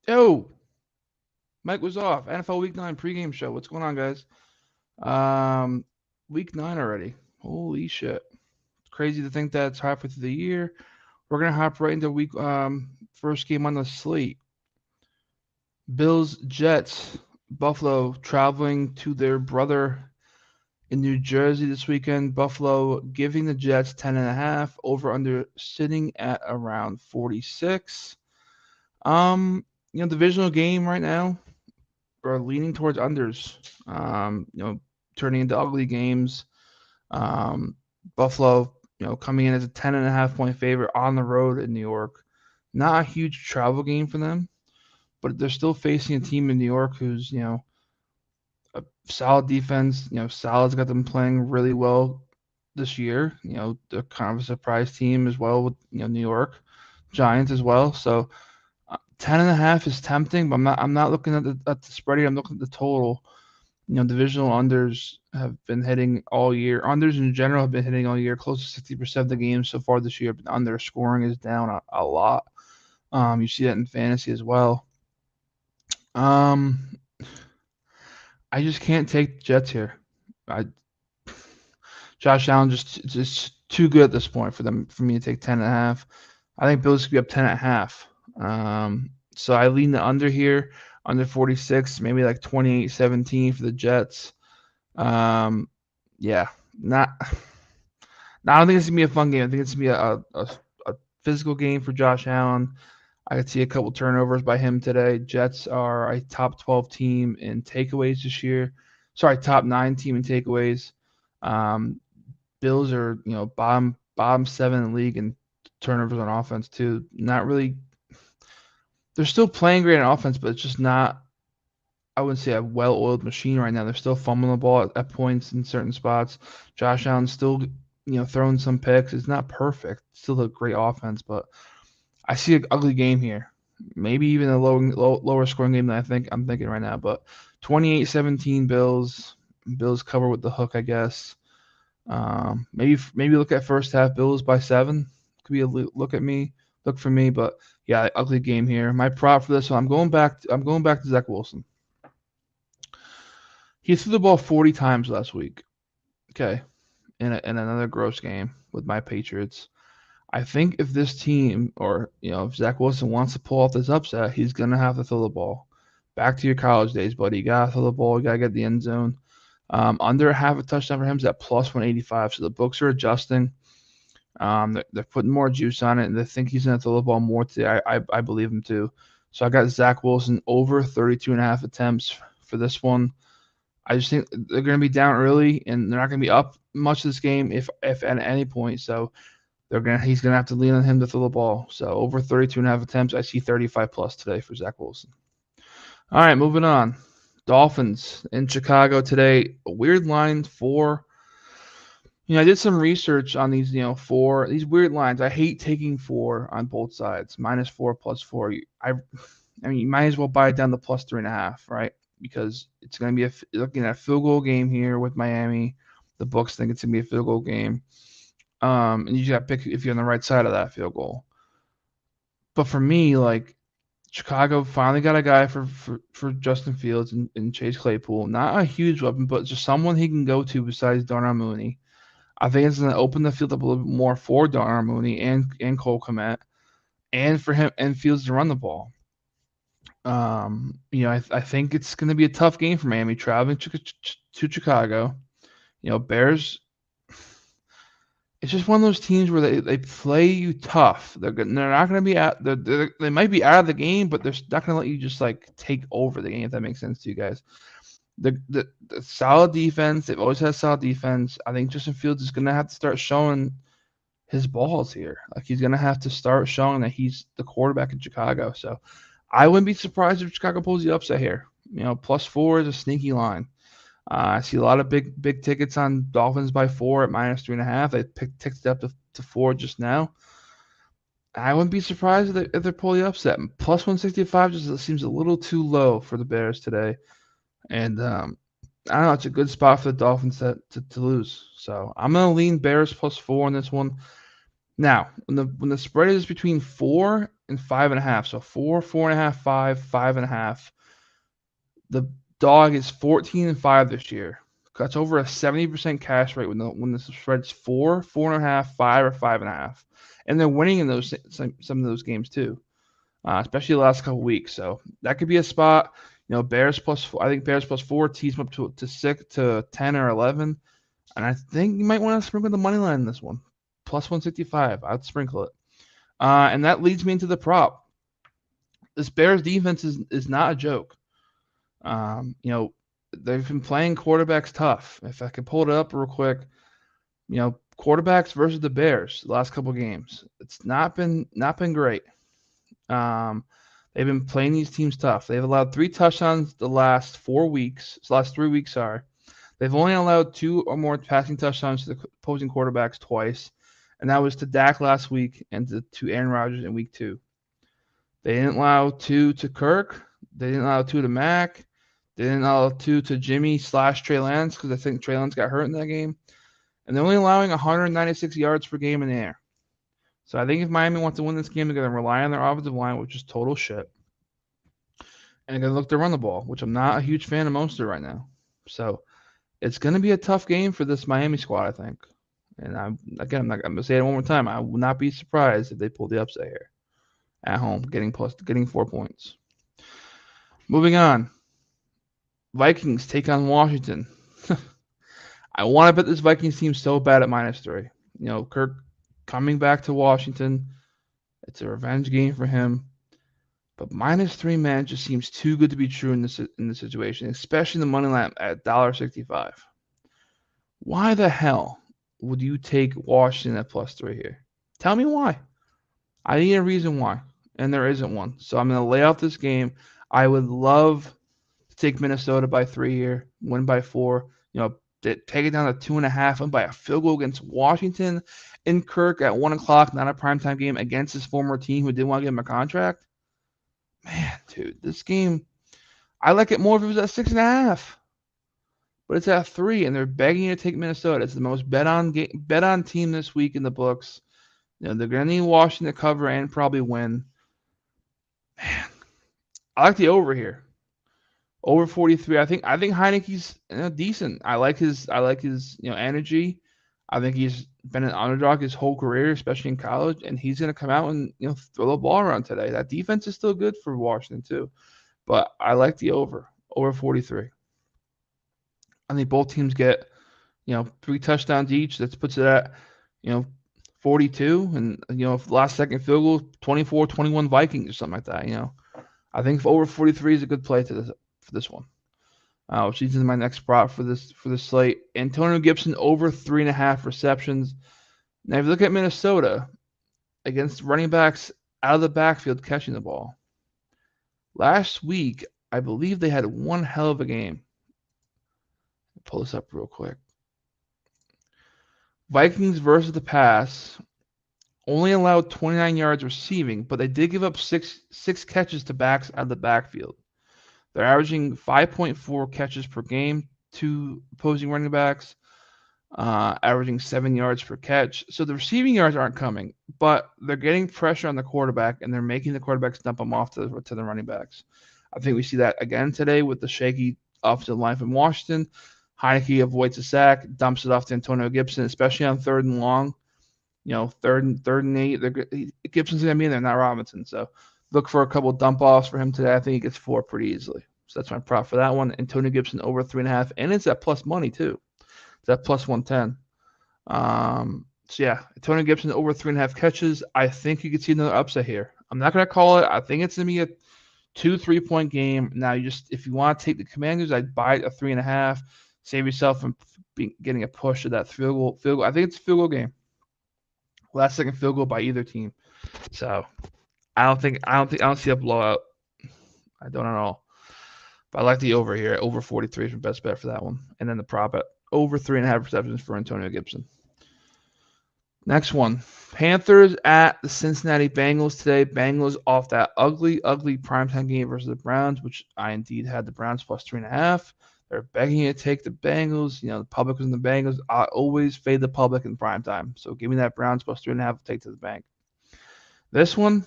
Yo, Mike was off. NFL Week 9 pregame show. What's going on, guys? Um, Week 9 already. Holy shit. It's crazy to think that it's halfway through the year. We're gonna hop right into week first game on the slate. Bills Jets. Buffalo traveling to their brother in New Jersey this weekend. Buffalo giving the Jets 10.5. Over under sitting at around 46. Divisional game right now. Are leaning towards unders. Turning into ugly games. Um, Buffalo, coming in as a 10.5 point favorite on the road in New York. Not a huge travel game for them, but they're still facing a team in New York who's, a solid defense. Salah's got them playing really well this year. They're kind of a surprise team as well with, New York Giants as well. So 10.5 is tempting, but I'm not looking at the spread here. I'm looking at the total. Divisional unders have been hitting all year. Unders in general have been hitting all year. Close to 60% of the games so far this year, but under scoring is down a lot. You see that in fantasy as well. Um, I just can't take the Jets here. I Josh Allen just too good at this point for me to take 10.5. I think Bills could be up 10.5. So I lean the under here, under 46, maybe like 28-17 for the Jets. Yeah, not. I don't think it's gonna be a fun game. I think it's gonna be a physical game for Josh Allen. I could see a couple turnovers by him today. Jets are a top 12 team in takeaways this year. Sorry, top 9 team in takeaways. Um, Bills are bottom 7 in the league in turnovers on offense too. Not really. They're still playing great on offense, but it's just not. I wouldn't say a well-oiled machine right now. They're still fumbling the ball at points in certain spots. Josh Allen's still, throwing some picks. It's not perfect. It's still a great offense, but I see an ugly game here. Maybe even a lower scoring game than I'm thinking right now. But 28-17 Bills. Bills cover with the hook, I guess. Maybe look at first half Bills by 7. Could be a look for me. But yeah, ugly game here. My prop for this one, I'm going back to Zach Wilson. He threw the ball 40 times last week. Okay, in another gross game with my Patriots. I think if this team, or if Zach Wilson wants to pull off this upset, he's gonna have to throw the ball. Back to your college days, buddy. You gotta throw the ball. You gotta get the end zone. Under half a touchdown for him is at plus 185. So the books are adjusting. They're putting more juice on it, and they think he's gonna throw the ball more today. I believe him too. So I got Zach Wilson over 32.5 attempts for this one. I just think they're going to be down early, and they're not going to be up much this game, if at any point. So he's going to have to lean on him to throw the ball. So over 32.5 attempts, I see 35 plus today for Zach Wilson. All right, moving on. Dolphins in Chicago today. A weird line for. I did some research on these, these weird lines. I hate taking 4 on both sides. -4, +4. I mean, you might as well buy it down to +3.5, right? Because it's going to be looking at a field goal game here with Miami. The books think it's going to be a field goal game. And you just got to pick if you're on the right side of that field goal. But for me, like, Chicago finally got a guy for Justin Fields and Chase Claypool. Not a huge weapon, but just someone he can go to besides Darnell Mooney. I think it's going to open the field up a little bit more for Darnell Mooney and Cole Kmet, and for him and Fields to run the ball. I think it's going to be a tough game for Miami traveling to Chicago. Bears, it's just one of those teams where they play you tough. They're not going to be out. They might be out of the game, but they're not going to let you just like take over the game. If that makes sense to you guys. The solid defense. They've always had solid defense. I think Justin Fields is going to have to start showing his balls here. Like he's going to have to start showing that he's the quarterback in Chicago. So I wouldn't be surprised if Chicago pulls the upset here. +4 is a sneaky line. I see a lot of big tickets on Dolphins by 4 at -3.5. They ticked it up to 4 just now. I wouldn't be surprised if they pull the upset. +165 just seems a little too low for the Bears today. And I don't know, it's a good spot for the Dolphins to lose. So I'm going to lean Bears +4 in this one. Now, when the spread is between 4 and 5.5, so 4, 4.5, 5, 5.5, the dog is 14-5 this year. That's over a 70% cash rate when the spread's 4, 4.5, 5, or 5.5, and they're winning in those some of those games too, especially the last couple weeks. So that could be a spot. Bears +4. I think Bears +4 tees them up to 6 to 10 or 11, and I think you might want to sprinkle the money line in this one. +165. I'd sprinkle it, and that leads me into the prop. This Bears defense is not a joke. They've been playing quarterbacks tough. If I could pull it up real quick, quarterbacks versus the Bears the last couple games, it's not been great. They've been playing these teams tough. They've allowed 3 touchdowns the last 4 weeks. The last 3 weeks, sorry. They've only allowed 2 or more passing touchdowns to the opposing quarterbacks twice, and that was to Dak last week and to Aaron Rodgers in week 2. They didn't allow 2 to Kirk. They didn't allow 2 to Mac. They didn't allow 2 to Jimmy/Trey Lance because I think Trey Lance got hurt in that game. And they're only allowing 196 yards per game in the air. So I think if Miami wants to win this game, they're going to rely on their offensive line, which is total shit. And they're going to look to run the ball, which I'm not a huge fan of Mostert right now. So it's going to be a tough game for this Miami squad, I think. And I'm going to say it one more time. I will not be surprised if they pull the upset here at home, getting 4 points. Moving on. Vikings take on Washington. I want to bet this Vikings team so bad at -3. Kirk coming back to Washington. It's a revenge game for him. But -3, man, just seems too good to be true in this situation, especially the money line at $1.65. Why the hell would you take Washington at +3 here? Tell me why. I need a reason why, and there isn't one. So I'm going to lay out this game. I would love to take Minnesota by 3 here, win by 4. Take it down to 2.5, win by a field goal against Washington in Kirk at 1 o'clock, not a primetime game against his former team who didn't want to give him a contract. Man, dude, this game, I like it more if it was at 6.5. But it's at 3, and they're begging you to take Minnesota. It's the most bet on team this week in the books. They're going to need Washington to cover and probably win. Man, I like the over here. Over 43. I think Heineke's decent. I like his energy. I think he's been an underdog his whole career, especially in college, and he's going to come out and throw the ball around today. That defense is still good for Washington too, but I like the over 43. I think both teams get 3 touchdowns each. That puts it at 42, and last second field goal 24-21 Vikings or something like that. I think over 43 is a good play for this one. Which leads into my next prop for this slate. Antonio Gibson over 3.5 receptions. Now, if you look at Minnesota against running backs out of the backfield catching the ball, last week I believe they had one hell of a game. Pull this up real quick. Vikings versus the pass only allowed 29 yards receiving, but they did give up six catches to backs out of the backfield. They're averaging 5.4 catches per game to opposing running backs, averaging 7 yards per catch. So the receiving yards aren't coming, but they're getting pressure on the quarterback, and they're making the quarterbacks dump them off to the running backs. I think we see that again today with the shaky offensive line from Washington. Heineke avoids a sack, dumps it off to Antonio Gibson, especially on 3rd and long. 3rd and 8. Gibson's going to be in there, not Robinson. So look for a couple dump offs for him today. I think he gets 4 pretty easily. So that's my prop for that one. Antonio Gibson over 3.5, and it's at plus money too. It's at plus 110. So yeah, Antonio Gibson over 3.5 catches. I think you could see another upset here. I'm not gonna call it. I think it's gonna be a 2 3-point game. Now you just if you want to take the Commanders, I'd buy it a 3.5. Save yourself from getting a push of that field goal. Field goal. I think it's a field goal game. Last second field goal by either team. So I don't see a blowout. I don't at all. But I like the over here. Over 43 is my best bet for that one. And then the prop at over 3.5 receptions for Antonio Gibson. Next one. Panthers at the Cincinnati Bengals today. Bengals off that ugly primetime game versus the Browns, which I indeed had the Browns plus 3.5. They're begging you to take the Bengals. The public was in the Bengals. I always fade the public in primetime. So give me that Browns plus 3.5 to take to the bank. This one,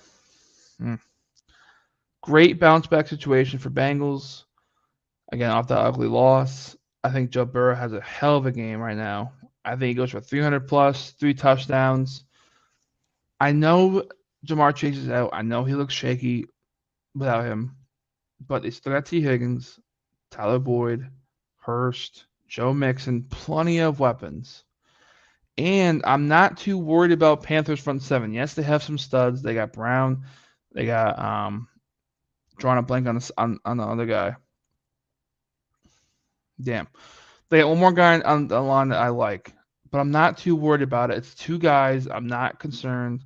great bounce back situation for Bengals. Again, off that ugly loss. I think Joe Burrow has a hell of a game right now. I think he goes for 300 plus, 3 touchdowns. I know Jamar Chase is out. I know he looks shaky without him. But they still got T. Higgins, Tyler Boyd, Hurst, Joe Mixon, plenty of weapons. And I'm not too worried about Panthers front seven. Yes, they have some studs. They got Brown. They got drawing a blank on the other guy. Damn. They got one more guy on the line that I like. But I'm not too worried about it. It's 2 guys. I'm not concerned.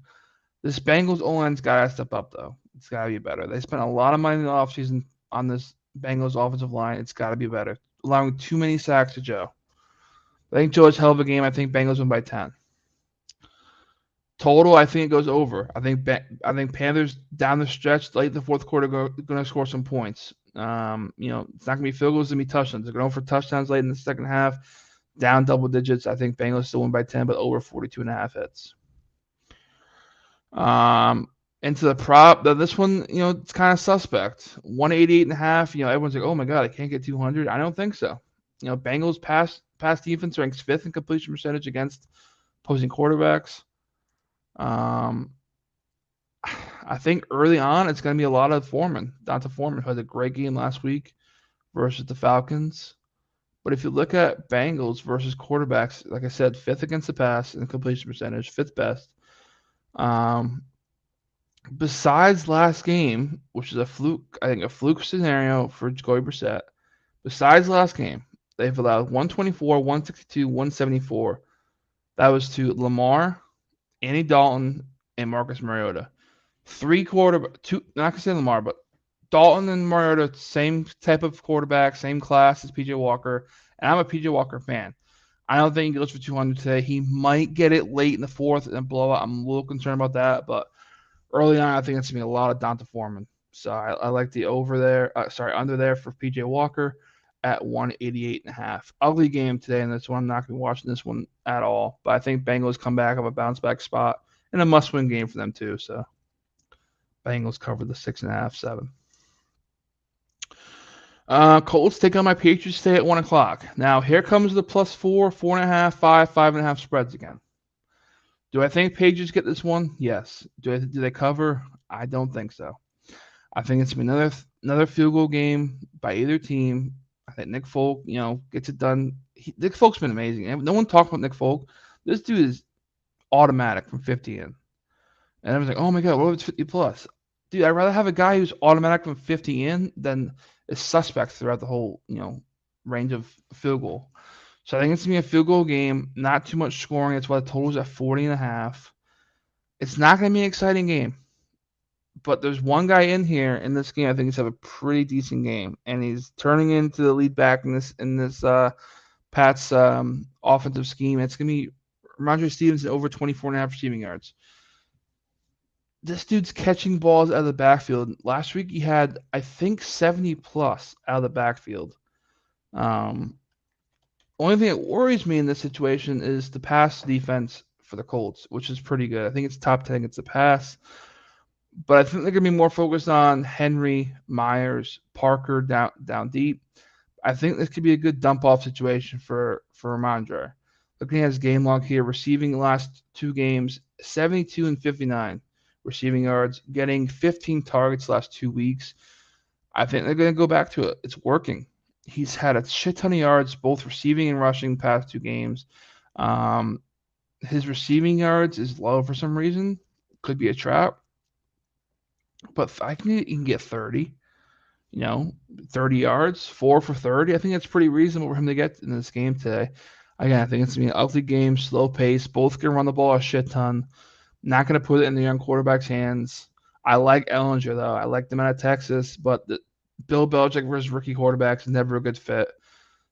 This Bengals O-line's got to step up, though. It's got to be better. They spent a lot of money in the offseason on this Bengals offensive line. It's got to be better. Allowing too many sacks to Joe. I think Joe has a hell of a game. I think Bengals win by 10. Total, I think it goes over. I think Panthers down the stretch, late in the fourth quarter, going to score some points. It's not going to be field goals. It's going to be touchdowns. They're going for touchdowns late in the second half, down double digits. I think Bengals still win by 10, but over 42.5 hits. Into the prop, this one, it's kind of suspect. 188.5. Everyone's like, oh my god, I can't get 200. I don't think so. Bengals pass defense ranks 5th in completion percentage against opposing quarterbacks. I think early on it's going to be a lot of Foreman. Donta Foreman, who had a great game last week versus the Falcons. But if you look at Bengals versus quarterbacks, like I said, 5th against the pass in completion percentage, 5th best. Besides last game, which is a fluke scenario for Jacoby Brissett. Besides last game, they've allowed 124, 162, 174. That was to Lamar, Andy Dalton, and Marcus Mariota. Not gonna say Lamar, but Dalton and Mariota, same type of quarterback, same class as PJ Walker, and I'm a PJ Walker fan. I don't think he goes for 200 today. He might get it late in the fourth and blow out. I'm a little concerned about that, but early on, I think it's going to be a lot of Donta Foreman. So I like the under there for PJ Walker at 188.5. Ugly game today, and that's why I'm not going to be watching this one at all. But I think Bengals come back of a bounce back spot and a must win game for them too. So Bengals cover the 6.5, 7. Colts take on my Patriots today at 1 o'clock. Now here comes the +4, 4.5, 5, 5.5 spreads again. Do I think Patriots get this one? Yes. Do they cover? I don't think so. I think it's another field goal game by either team. I think Nick Folk, gets it done. Nick Folk's been amazing. No one talks about Nick Folk. This dude is automatic from 50 in. And I was like, oh my god, what if it's 50 plus? Dude, I'd rather have a guy who's automatic from 50 in than is suspect throughout the whole, range of field goal. So I think it's going to be a field goal game, not too much scoring. That's why the total's at 40.5. It's not going to be an exciting game. But there's one guy in here in this game I think he's have a pretty decent game. And he's turning into the lead back in this Pat's offensive scheme. It's going to be Ramondre Stevenson over 24.5 receiving yards. This dude's catching balls out of the backfield. Last week he had, I think, 70 plus out of the backfield. Only thing that worries me in this situation is the pass defense for the Colts, which is pretty good. I think it's top 10 against the pass. But I think they're going to be more focused on Henry, Myers, Parker down deep. I think this could be a good dump-off situation for Ramondre. Looking at his game log here, receiving the last 2 games, 72 and 59 receiving yards, getting 15 targets last 2 weeks. I think they're going to go back to it. It's working. He's had a shit ton of yards, both receiving and rushing, past 2 games. His receiving yards is low for some reason. Could be a trap, but I think he can get 30. 30 yards, 4 for 30. I think that's pretty reasonable for him to get in this game today. Again, I think it's going to be an ugly game, slow pace. Both going to run the ball a shit ton. Not going to put it in the young quarterback's hands. I like Ellinger, though. I like them out of Texas, but Bill Belichick versus rookie quarterbacks is never a good fit.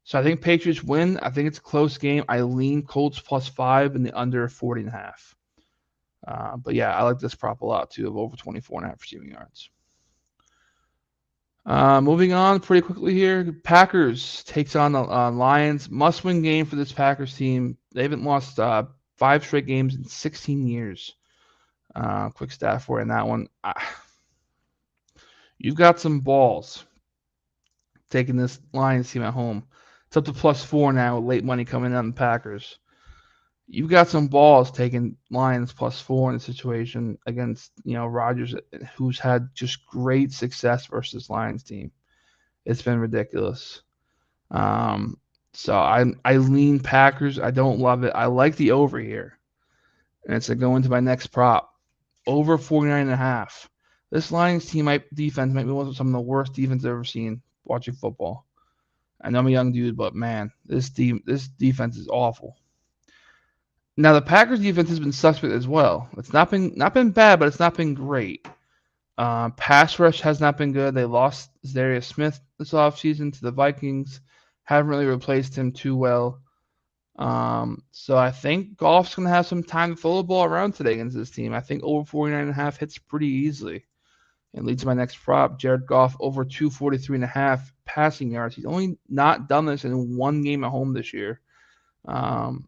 So I think Patriots win. I think it's a close game. I lean Colts +5 and the under 40.5. But yeah, I like this prop a lot, too, of over 24.5 receiving yards. Moving on pretty quickly here. Packers takes on the Lions. Must-win game for this Packers team. They haven't lost 5 straight games in 16 years. Quick stat for you in that one. You've got some balls taking this Lions team at home. It's up to +4 now with late money coming on the Packers. You've got some balls taking Lions +4 in the situation against, Rodgers, who's had just great success versus Lions team. It's been ridiculous. So I lean Packers. I don't love it. I like the over here. And it's going to go into my next prop. Over 49.5. This Lions defense might be one of some of the worst defense I've ever seen watching football. I know I'm a young dude, but man, this defense is awful. Now the Packers defense has been suspect as well. It's not been bad, but it's not been great. Pass rush has not been good. They lost Darius Smith this offseason to the Vikings. Haven't really replaced him too well. So I think Goff's going to have some time to throw the ball around today against this team. I think over 49.5 hits pretty easily. And leads to my next prop. Jared Goff over 243.5 passing yards. He's only not done this in one game at home this year. And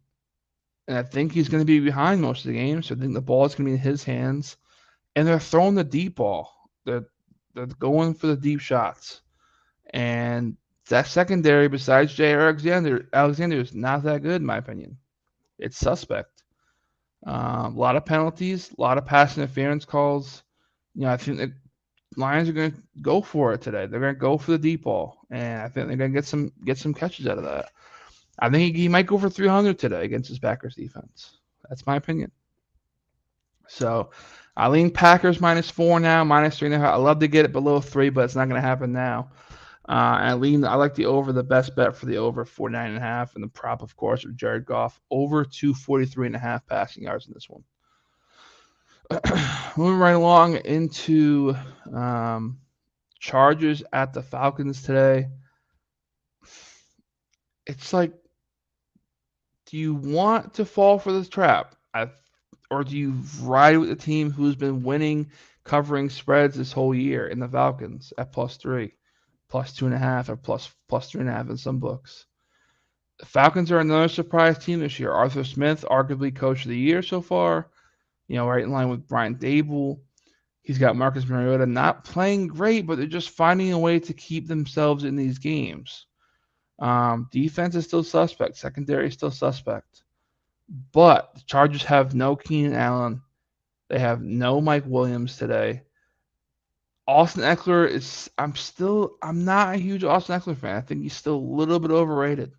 I think he's going to be behind most of the game. So I think the ball is going to be in his hands. And they're throwing the deep ball. They're going for the deep shots. And that secondary, besides Alexander is not that good in my opinion. It's suspect. A lot of penalties, a lot of pass interference calls. I think the Lions are going to go for it today. They're going to go for the deep ball, and I think they're going to get some catches out of that. I think he might go for 300 today against his Packers defense. That's my opinion. So I lean Packers -4 now, -3.5. I love to get it below 3, but it's not going to happen now. I like the over, the best bet for the over 49.5, and the prop, of course, of Jared Goff over 243.5 passing yards in this one. Moving right along into Chargers at the Falcons today. It's like, do you want to fall for this trap? Or do you ride with the team who's been winning, covering spreads this whole year in the Falcons at +3, +2.5, or +3.5 in some books? The Falcons are another surprise team this year. Arthur Smith, arguably coach of the year so far, right in line with Brian Dable. He's got Marcus Mariota not playing great, but they're just finding a way to keep themselves in these games. Defense is still suspect. Secondary is still suspect. But the Chargers have no Keenan Allen. They have no Mike Williams today. Austin Eckler I'm not a huge Austin Eckler fan. I think he's still a little bit overrated.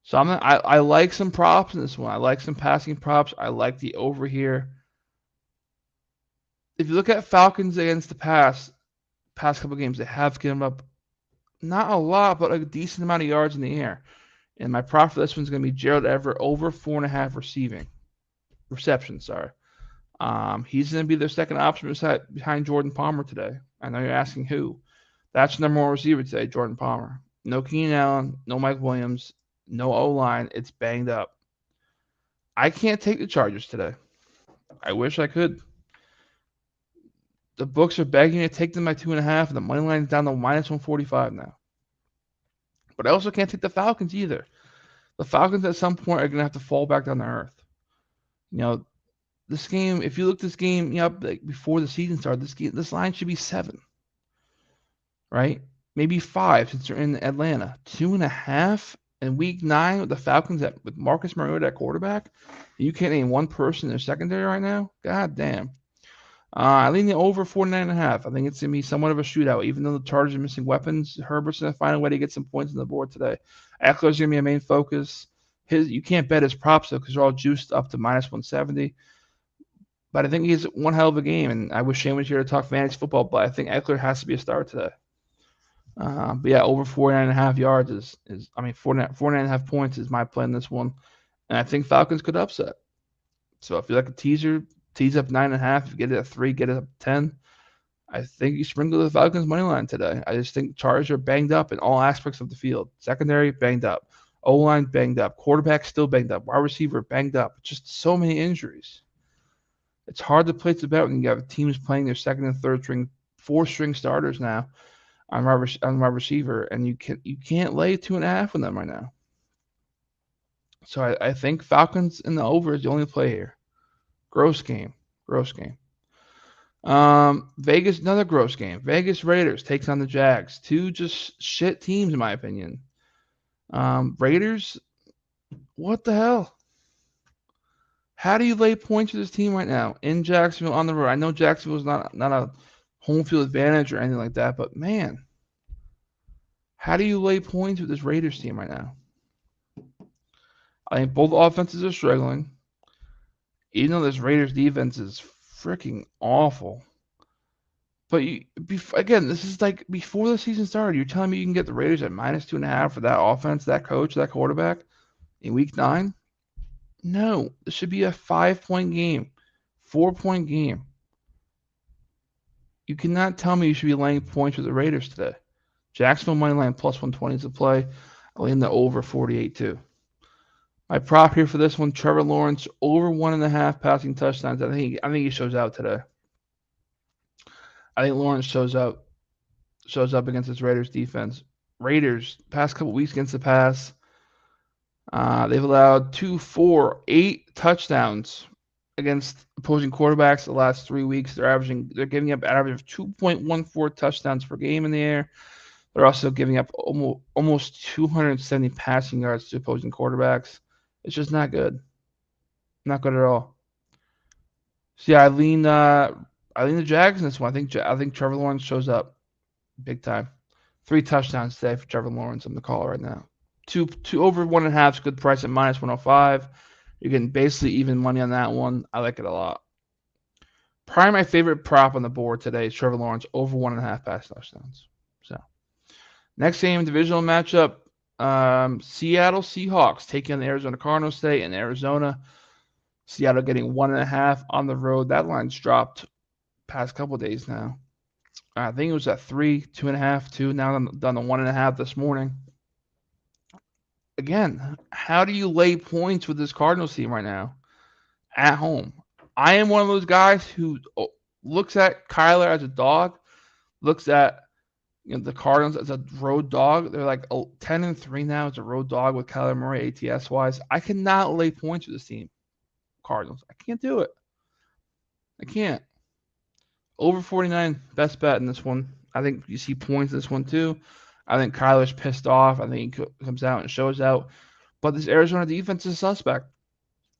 So I like some props in this one. I like some passing props. I like the over here. If you look at Falcons against the past couple games, they have given up not a lot, but a decent amount of yards in the air. And my prop for this one's going to be Gerald Everett over 4.5 receptions. He's going to be their second option behind Jordan Palmer today. I know you're asking who. That's the number one receiver today, Jordan Palmer. No Keenan Allen, no Mike Williams, no O-line. It's banged up. I can't take the Chargers today. I wish I could. The books are begging to take them by 2.5, and the money line is down to -145 now. But I also can't take the Falcons either. The Falcons at some point are going to have to fall back down to earth. This game, if you look this game before the season started, this line should be 7. Right? Maybe 5 since they're in Atlanta. 2.5 in week 9 with the Falcons with Marcus Mariota at quarterback. You can't name one person in their secondary right now? God damn. I lean the over 49.5. I think it's going to be somewhat of a shootout. Even though the Chargers are missing weapons, Herbert's going to find a way to get some points on the board today. Eckler's going to be a main focus. You can't bet his props though because they're all juiced up to minus 170. But I think he's one hell of a game, and I wish Shane was here to talk fantasy football. But I think Eckler has to be a star today. But yeah, over 49.5 yards is 49.5 points is my play in this one, and I think Falcons could upset. So if you like a teaser, tease up 9.5. If you get it at 3, get it up 10. I think you sprinkle the Falcons money line today. I just think Chargers are banged up in all aspects of the field. Secondary banged up, O-line banged up, quarterback still banged up, wide receiver banged up. Just so many injuries. It's hard to place a bet when you have teams playing their second and third string, 4-string starters now on wide receiver, and you can't lay 2.5 on them right now. So I think Falcons in the over is the only play here. Gross game. Vegas, another gross game. Vegas Raiders takes on the Jags. Two just shit teams, in my opinion. Raiders, what the hell? How do you lay points to this team right now in Jacksonville on the road? I know Jacksonville's not a home field advantage or anything like that, but man, how do you lay points with this Raiders team right now? I think both offenses are struggling. Even though this Raiders defense is freaking awful. But again, this is like before the season started. You're telling me you can get the Raiders at minus 2.5 for that offense, that coach, that quarterback in week 9? No, this should be a 5-point game, 4-point game. You cannot tell me you should be laying points with the Raiders today. Jacksonville money line plus 120 is the play. I'll lean the over 48 too. My prop here for this one, Trevor Lawrence over 1.5 passing touchdowns. I think he shows out today. I think Lawrence shows up against this Raiders defense. Raiders past couple weeks against the pass, they've allowed 2, 4, 8 touchdowns against opposing quarterbacks the last 3 weeks. They're giving up an average of 2.14 touchdowns per game in the air. They're also giving up almost 270 passing yards to opposing quarterbacks. It's just not good. Not good at all. So yeah, I lean the Jags in this one. I think Trevor Lawrence shows up big time. 3 touchdowns today for Trevor Lawrence. I'm the caller right now. Two over 1.5 is a good price at minus 105. You're getting basically even money on that one. I like it a lot. Probably my favorite prop on the board today is Trevor Lawrence over 1.5 pass touchdowns. So next game, divisional matchup. Seattle Seahawks taking on the Arizona Cardinals today in Arizona. Seattle getting 1.5 on the road. That line's dropped past couple of days now. I think it was at 3, 2.5, 2. Now I'm down to 1.5 this morning. Again, how do you lay points with this Cardinals team right now at home? I am one of those guys who looks at Kyler as a dog, looks at the Cardinals as a road dog. They're like 10-3 now as a road dog with Kyler Murray ATS wise. I cannot lay points with this team, Cardinals. I can't do it. I can't. Over 49, best bet in this one. I think you see points in this one too. I think Kyler's pissed off. I think he comes out and shows out. But this Arizona defense is suspect.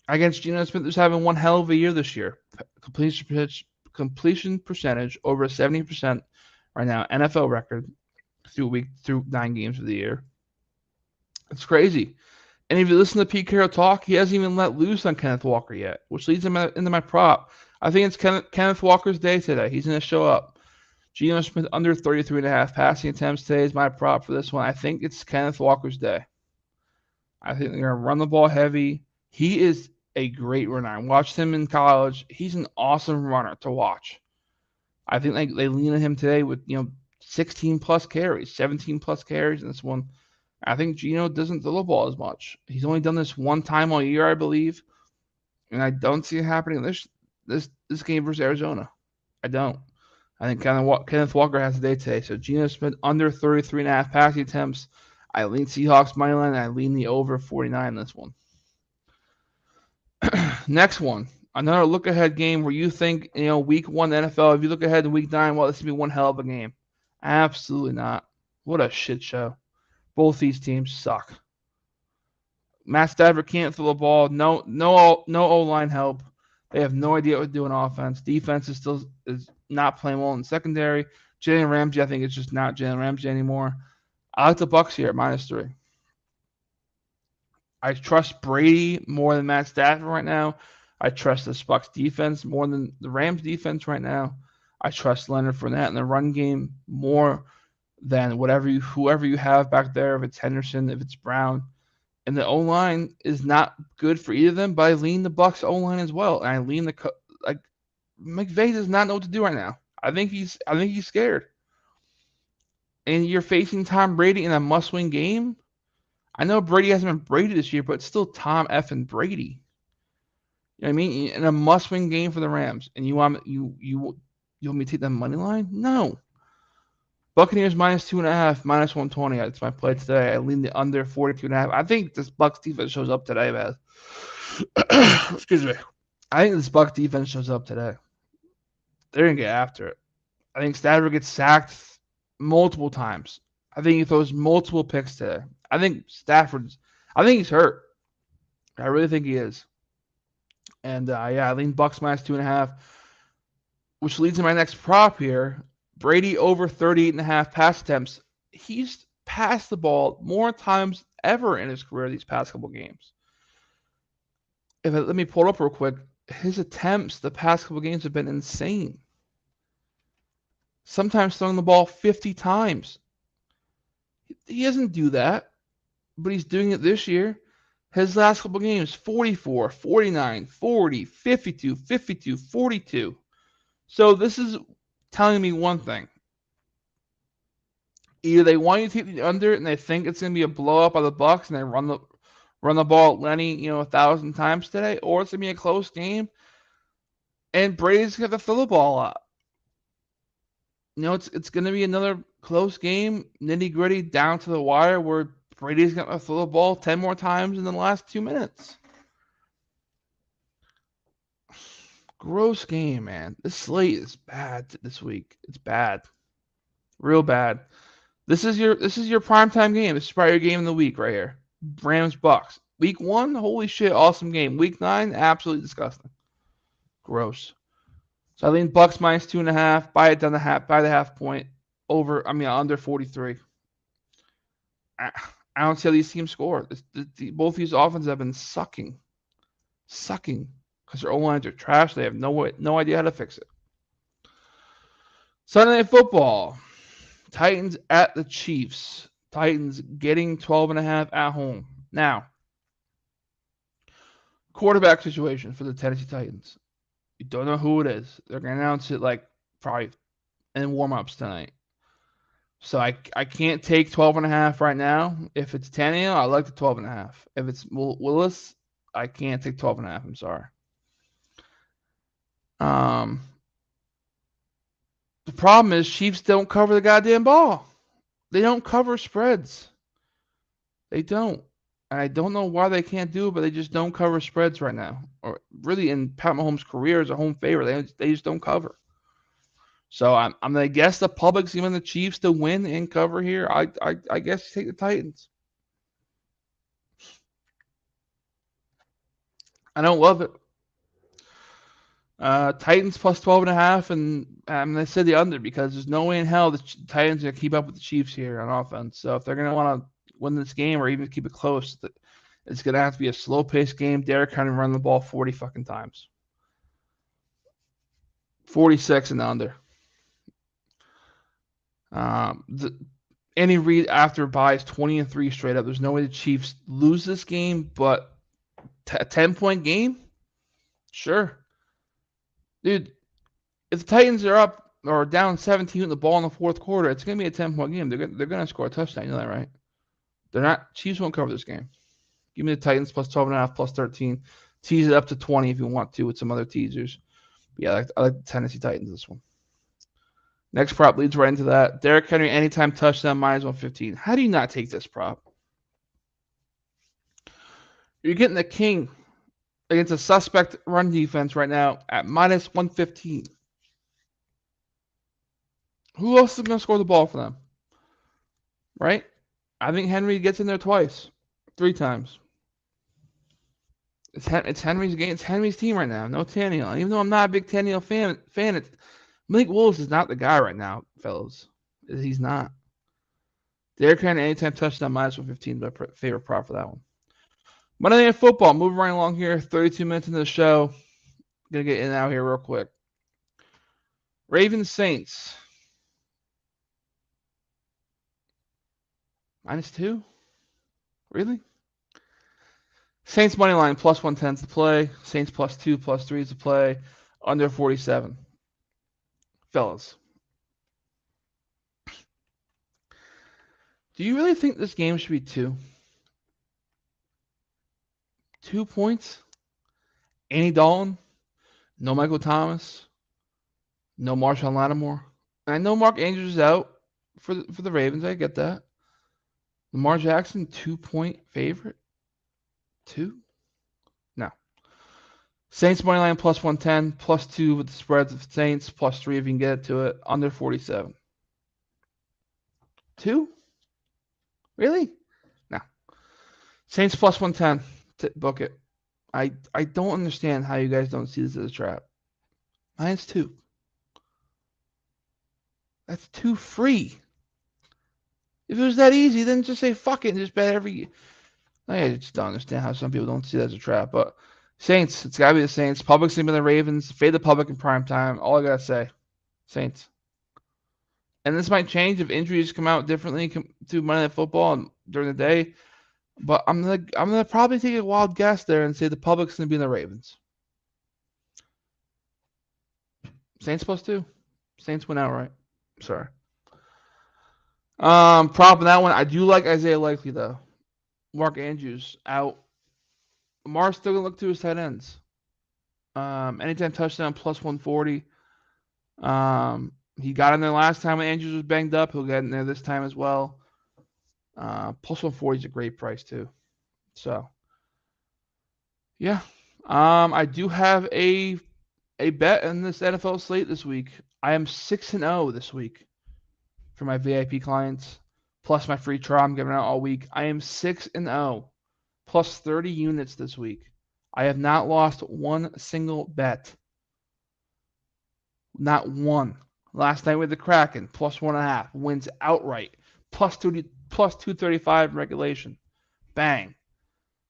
Against Geno Smith, who's having one hell of a year this year. Completion percentage over 70% right now. NFL record through 9 games of the year. It's crazy. And if you listen to Pete Carroll talk, he hasn't even let loose on Kenneth Walker yet, which leads him into my prop. I think it's Kenneth Walker's day today. He's going to show up. Geno Smith under 33.5 passing attempts today is my prop for this one. I think it's Kenneth Walker's day. I think they're going to run the ball heavy. He is a great runner. I watched him in college. He's an awesome runner to watch. I think they lean on him today with 16 plus carries, 17 plus carries in this one. I think Geno doesn't throw the ball as much. He's only done this one time all year, I believe, and I don't see it happening this game versus Arizona. I don't. I think Kenneth Walker has a day today. So Geno Smith under 33.5 passing attempts. I lean Seahawks money line, and I lean the over 49 in this one. Next one, another look-ahead game where you think, week 1 NFL, if you look ahead to week 9, well, this will be one hell of a game. Absolutely not. What a shit show. Both these teams suck. Matt Stafford can't throw the ball. No O-line help. They have no idea what to do on offense. Defense is not playing well in secondary. Jalen Ramsey, I think it's just not Jalen Ramsey anymore. I like the Bucs here at -3. I trust Brady more than Matt Stafford right now. I trust the Bucs defense more than the Rams defense right now. I trust Leonard Fournette in the run game more than whoever you have back there. If it's Henderson, if it's Brown, and the O line is not good for either of them. But I lean the Bucs O line as well, and I lean like McVay does not know what to do right now. I think he's scared. And you're facing Tom Brady in a must-win game. I know Brady hasn't been Brady this year, but it's still Tom F and Brady. You know what I mean? In a must-win game for the Rams, and you want me to take the money line? No. Buccaneers -2.5, -120. That's my play today. I lean the under 42.5. I think this Bucs defense shows up today, man. Excuse me. I think this Bucs defense shows up today. They're gonna get after it. I think Stafford gets sacked multiple times. I think he throws multiple picks today. I think he's hurt. I really think he is. And yeah, I lean Bucs -2.5, which leads to my next prop here. Brady over 38.5 pass attempts. He's passed the ball more times ever in his career these past couple games. Let me pull it up real quick. His attempts the past couple games have been insane. Sometimes throwing the ball 50 times. He doesn't do that, but he's doing it this year. His last couple games, 44, 49, 40, 52, 52, 42. So this is telling me one thing. Either they want you to take the under and they think it's going to be a blow up by the Bucs and they run the ball at Lenny, 1,000 times today, or it's going to be a close game and Brady's going to throw the ball up. It's going to be another close game, nitty gritty, down to the wire, where Brady's going to throw the ball 10 more times in the last 2 minutes. Gross game, man. This slate is bad this week. It's bad, real bad. This is your primetime game. This is probably your game of the week right here. Rams Bucs. Week 1, holy shit, awesome game. Week 9, absolutely disgusting. Gross. So I lean Bucs -2.5. Buy it down the half point. Under 43. I don't see how these teams score. Both these offenses have been sucking because their O-lines are trash. They have no idea how to fix it. Sunday Night Football. Titans at the Chiefs. Titans getting 12.5 at home. Now, quarterback situation for the Tennessee Titans. You don't know who it is. They're going to announce it probably in warm-ups tonight. So I can't take 12.5 right now. If it's Tannehill, I like the 12.5. If it's Willis, I can't take 12.5. I'm sorry. The problem is Chiefs don't cover the goddamn ball. They don't cover spreads. They don't. And I don't know why they can't do it, but they just don't cover spreads right now. Or really in Pat Mahomes' career as a home favorite, they just don't cover. So I'm going to guess the public's giving the Chiefs to win and cover here. I guess take the Titans. I don't love it. Titans plus 12.5, and I'm going to say the under because there's no way in hell the Titans are going to keep up with the Chiefs here on offense. So if they're going to want to win this game or even keep it close, it's going to have to be a slow-paced game. Derrick Henry run the ball 40 fucking times. 46 and under. Any read after buys 20-3 straight up. There's no way the Chiefs lose this game, but a 10-point game? Sure. Dude, if the Titans are up or down 17 with the ball in the fourth quarter, it's going to be a 10-point game. They're going to score a touchdown. You know that, right? They're not. Chiefs won't cover this game. Give me the Titans plus 12.5, plus 13. Tease it up to 20 if you want to with some other teasers. But yeah, I like the Tennessee Titans this one. Next prop leads right into that. Derrick Henry anytime touchdown -115. How do you not take this prop? You're getting the king against a suspect run defense right now at -115. Who else is going to score the ball for them? Right? I think Henry gets in there twice, 3 times. It's Henry's game. It's Henry's team right now. No Tannehill. Even though I'm not a big Tannehill fan, Malik Willis is not the guy right now, fellas. He's not. Derrick Henry anytime touchdown -115. My favorite prop for that one. Monday Night Football, moving right along here. 32 minutes into the show. Gonna get in and out here real quick. Ravens Saints. -2? Really? Saints money line +110 to play. Saints +2, +3 to play. Under 47. Fellas, do you really think this game should be 2? 2 points? Andy Dalton? No Michael Thomas? No Marshawn Lattimore? I know Mark Andrews is out for the Ravens. I get that. Lamar Jackson, 2-point favorite? 2? No. Saints money line +110, +2 with the spreads of Saints, +3 if you can get it to it. Under 47. 2? Really? No. Saints +110. Book it. I don't understand how you guys don't see this as a trap. -2. That's 2 free. If it was that easy, then just say fuck it and just bet every. I just don't understand how some people don't see that as a trap. But Saints, it's gotta be the Saints. Public's gonna be the Ravens. Fade the public in prime time. All I gotta say, Saints. And this might change if injuries come out differently to Monday Night Football and during the day. But I'm gonna probably take a wild guess there and say the public's gonna be in the Ravens. Saints +2. Saints win outright. Sorry. Prop in that one. I do like Isaiah Likely though. Mark Andrews out. Lamar's still gonna look to his tight ends. Anytime touchdown +140. He got in there last time when Andrews was banged up. He'll get in there this time as well. +140 is a great price too. So, yeah. I do have a bet in this NFL slate this week. I am 6-0 this week for my VIP clients, plus my free trial I'm giving out all week. I am 6-0, plus 30 units this week. I have not lost one single bet. Not one. Last night with the Kraken, +1.5, wins outright, +235 in regulation. Bang.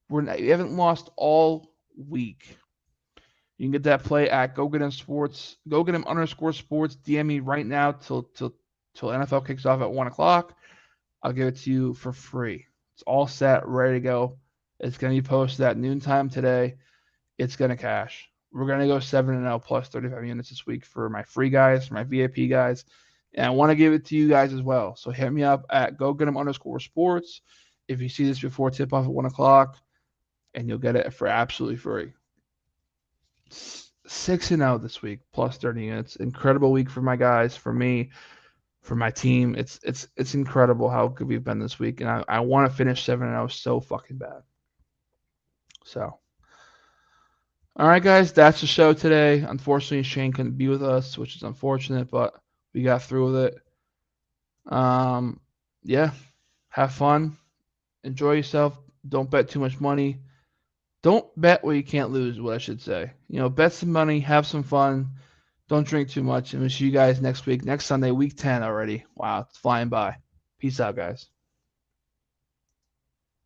We haven't lost all week. You can get that play at GoGetEmSports, GoGetEm_sports. DM me right now till NFL kicks off at 1 o'clock. I'll give it to you for free. It's all set, ready to go. It's going to be posted at noontime today. It's going to cash. We're going to go 7-0 plus 35 units this week for my free guys, for my VIP guys. And I want to give it to you guys as well. So hit me up at GoGetEm_sports if you see this before tip off at 1 o'clock, and you'll get it for absolutely free. 6-0 this week, plus 30 units. Incredible week for my guys, for me, for my team. It's incredible how good we've been this week, and I want to finish 7-0 so fucking bad. So, all right, guys, that's the show today. Unfortunately, Shane couldn't be with us, which is unfortunate, but we got through with it. Yeah, have fun, enjoy yourself. Don't bet too much money. Don't bet where you can't lose, what I should say. Bet some money, have some fun. Don't drink too much, and we'll see you guys next week, next Sunday, week 10 already. Wow, it's flying by. Peace out, guys.